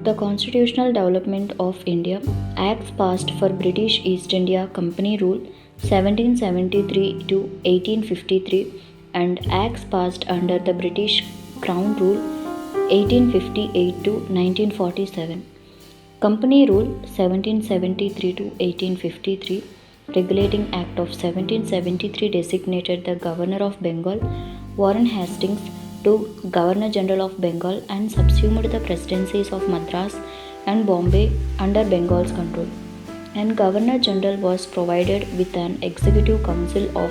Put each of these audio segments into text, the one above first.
The Constitutional Development of India, Acts passed for British East India Company Rule 1773 to 1853 and Acts passed under the British Crown Rule 1858 to 1947. Company Rule 1773 to 1853, Regulating Act of 1773 designated the Governor of Bengal, Warren Hastings, to Governor General of Bengal and subsumed the presidencies of Madras and Bombay under Bengal's control. And Governor General was provided with an executive council of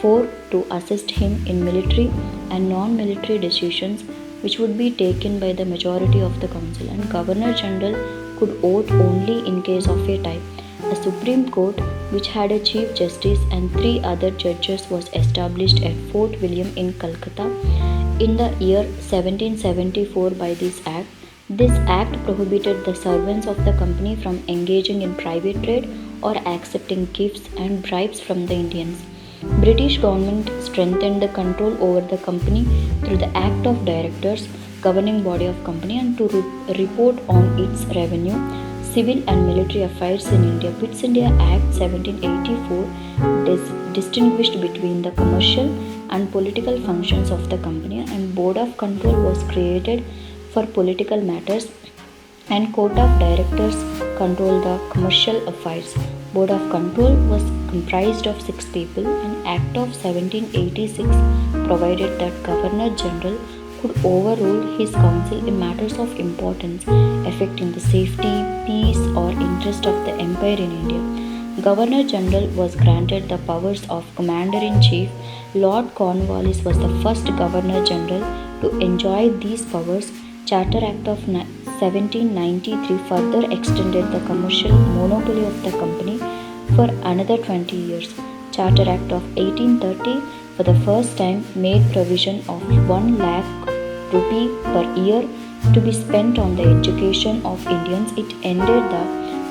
4 to assist him in military and non-military decisions which would be taken by the majority of the council, and Governor General could vote only in case of a tie. A Supreme Court which had a Chief Justice and 3 other judges was established at Fort William in Calcutta in the year 1774 by this act. This act prohibited the servants of the company from engaging in private trade or accepting gifts and bribes from the Indians. British government strengthened the control over the company through the Act of Directors, governing body of company, and to report on its revenue, civil and military affairs in India. Pitt's India Act 1784 distinguished between the commercial and political functions of the company, and board of control was created for political matters, and court of directors controlled the commercial affairs. Board of control was comprised of 6 people, and Act of 1786 provided that Governor General could overrule his council in matters of importance affecting the safety, peace or interest of the empire in India. Governor General was granted the powers of Commander-in-Chief. Lord Cornwallis was the first Governor General to enjoy these powers. Charter Act of 1793 further extended the commercial monopoly of the company for another 20 years. Charter Act of 1830 for the first time made provision of 1 lakh rupee per year to be spent on the education of Indians. It ended the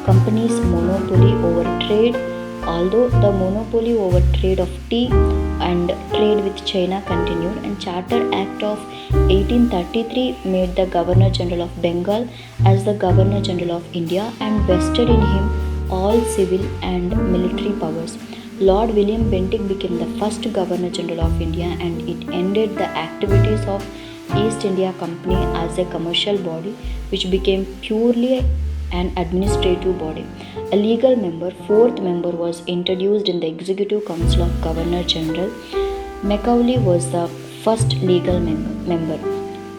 company's monopoly over trade, although the monopoly over trade of tea and trade with China continued, and Charter Act of 1833 made the Governor General of Bengal as the Governor General of India and vested in him all civil and military powers. Lord William Bentinck became the first Governor General of India, and it ended the activities of East India Company as a commercial body which became purely an administrative body. A legal member, 4th member, was introduced in the Executive Council of Governor General. Macaulay was the first legal member.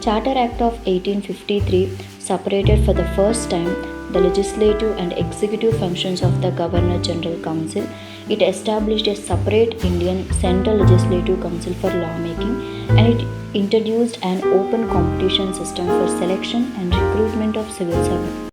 Charter Act of 1853 separated for the first time the legislative and executive functions of the Governor General Council. It established a separate Indian Central Legislative Council for lawmaking, and it introduced an open competition system for selection and recruitment of civil servants.